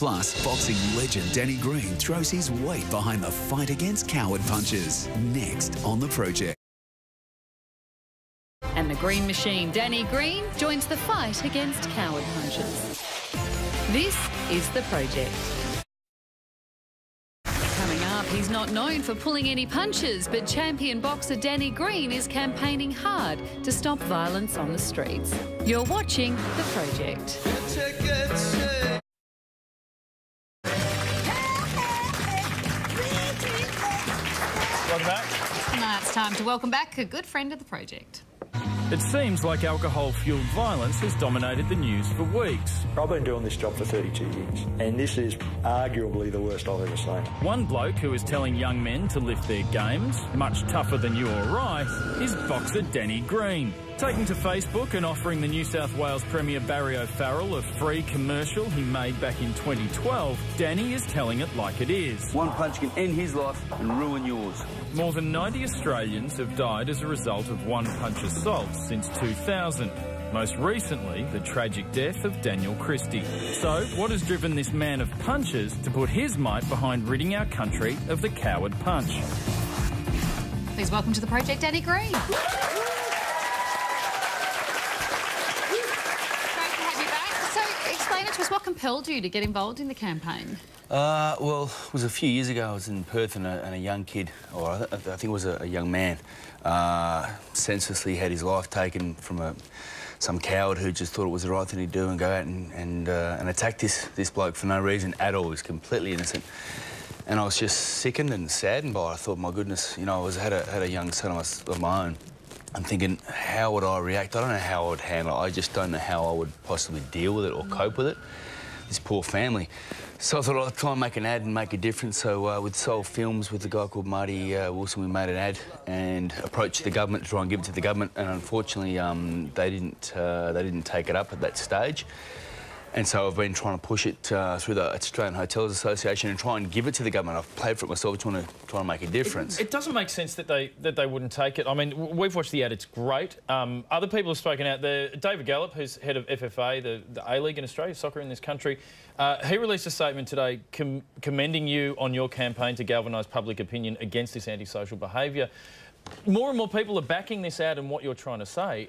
Plus, boxing legend Danny Green throws his weight behind the fight against coward punchers. Next on The Project. And the Green Machine, Danny Green, joins the fight against coward punchers. This is The Project. Coming up, he's not known for pulling any punches, but champion boxer Danny Green is campaigning hard to stop violence on the streets. You're watching The Project. Welcome back. Now it's time to welcome back a good friend of The Project. It seems like alcohol-fuelled violence has dominated the news for weeks. I've been doing this job for 32 years, and this is arguably the worst I've ever seen. One bloke who is telling young men to lift their games, much tougher than you or I, is boxer Danny Green. Taking to Facebook and offering the New South Wales Premier Barry O'Farrell a free commercial he made back in 2012, Danny is telling it like it is. One punch can end his life and ruin yours. More than 90 Australians have died as a result of one-punch assaults since 2000. Most recently, the tragic death of Daniel Christie. So, what has driven this man of punches to put his might behind ridding our country of the coward punch? Please welcome to The Project, Danny Green. Explain it to us. What compelled you to get involved in the campaign? Well, it was a few years ago. I was in Perth and a young kid, or I think it was a young man, senselessly had his life taken from some coward who just thought it was the right thing to do and go out and attack this bloke for no reason at all. He was completely innocent. And I was just sickened and saddened by it. I thought, my goodness, you know, I had a young son of my own. I'm thinking, how would I react? I don't know how I would handle it. I just don't know how I would possibly deal with it or cope with it. This poor family. So I thought I'd try and make an ad and make a difference. So with Soul Films, with a guy called Marty Wilson, we made an ad and approached the government to try and give it to the government. And unfortunately, they didn't take it up at that stage. And so I've been trying to push it through the Australian Hotels Association and try and give it to the government. I've played for it myself, trying to make a difference. It doesn't make sense that they wouldn't take it. I mean, we've watched the ad, it's great. Other people have spoken out there. David Gallop, who's head of FFA, the A-League in Australia, soccer in this country, he released a statement today commending you on your campaign to galvanise public opinion against this antisocial behaviour. More and more people are backing this ad and what you're trying to say.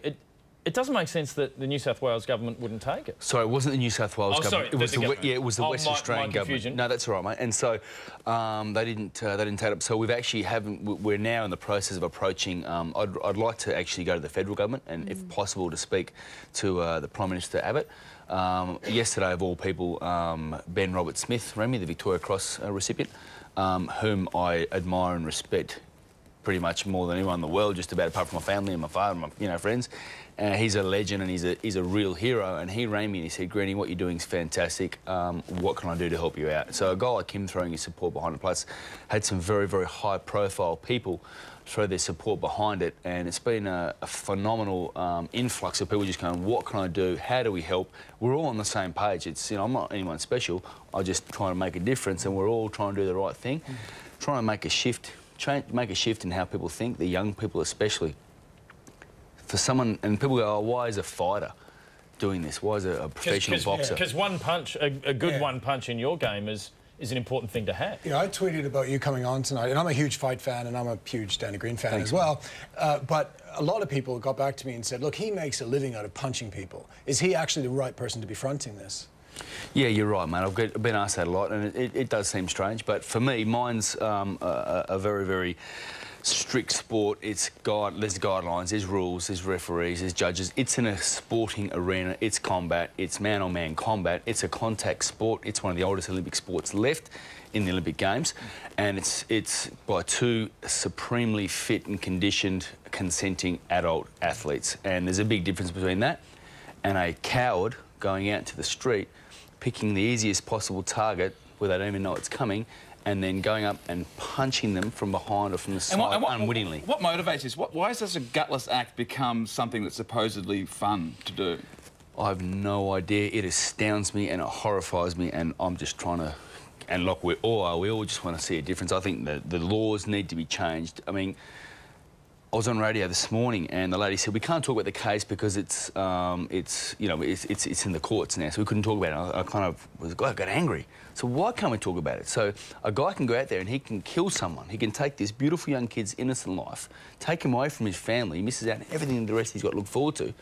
It doesn't make sense that the New South Wales government wouldn't take it. Sorry, it wasn't the New South Wales government. Sorry, it was it was the West my Australian government. No, that's all right, mate. And so they didn't take it up. So we've actually we're now in the process of approaching. I'd like to actually go to the federal government and, if possible, to speak to the Prime Minister Abbott. Yesterday, of all people, Ben Roberts-Smith rang me, the Victoria Cross recipient, whom I admire and respect pretty much more than anyone in the world, just about, apart from my family and my father and my friends. He's a legend and he's a real hero. And he rang me and he said, "Greenie, what you're doing is fantastic. What can I do to help you out?" So a guy like him throwing his support behind it, plus had some very, very high-profile people throw their support behind it, and it's been a phenomenal influx of people just going, "What can I do? How do we help?" We're all on the same page. It's, you know, I'm not anyone special. I just trying to make a difference, and we're all trying to do the right thing, trying to make a shift. Make a shift in how people think, the young people especially. For someone, and people go, "Oh, why is a fighter doing this? Why is a professional boxer?" Because one punch, a good one punch in your game is an important thing to have. Yeah, I tweeted about you coming on tonight, and I'm a huge fight fan, and I'm a huge Danny Green fan as well. But a lot of people got back to me and said, "Look, he makes a living out of punching people. Is he actually the right person to be fronting this?" Yeah, you're right, mate. I've been asked that a lot, and it does seem strange. But for me, mine's a very, very strict sport. There's guidelines, there's rules, there's referees, there's judges. It's in a sporting arena. It's combat. It's man-on-man combat. It's a contact sport. It's one of the oldest Olympic sports left in the Olympic Games, and it's by two supremely fit and conditioned, consenting adult athletes. And there's a big difference between that and a coward going out into the street, picking the easiest possible target where they don't even know it's coming, and then going up and punching them from behind or from the side unwittingly. What motivates this? Why has such a gutless act become something that's supposedly fun to do? I have no idea. It astounds me and it horrifies me, and I'm just trying to... And look, we all just want to see a difference. I think that the laws need to be changed. I mean, I was on radio this morning, and the lady said we can't talk about the case because it's in the courts now, so we couldn't talk about it. I kind of got angry. So why can't we talk about it? So a guy can go out there and he can kill someone. He can take this beautiful young kid's innocent life, take him away from his family. He misses out on everything the rest he's got to look forward to.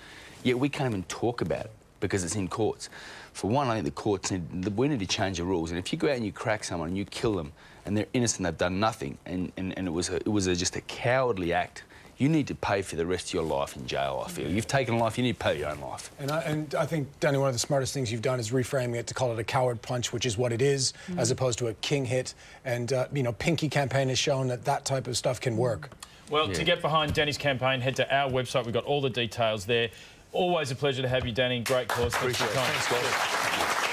Yet we can't even talk about it because it's in courts. For one, I think the courts we need to change the rules. And if you go out and you crack someone and you kill them and they're innocent, they've done nothing, and it was just a cowardly act, you need to pay for the rest of your life in jail, I feel. You've taken a life, you need to pay your own life. And I think, Danny, one of the smartest things you've done is reframing it to call it a coward punch, which is what it is, as opposed to a king hit. And, you know, Pinky campaign has shown that that type of stuff can work. Well, to get behind Danny's campaign, head to our website. We've got all the details there. Always a pleasure to have you, Danny. Great cause. Appreciate it. Thanks, guys.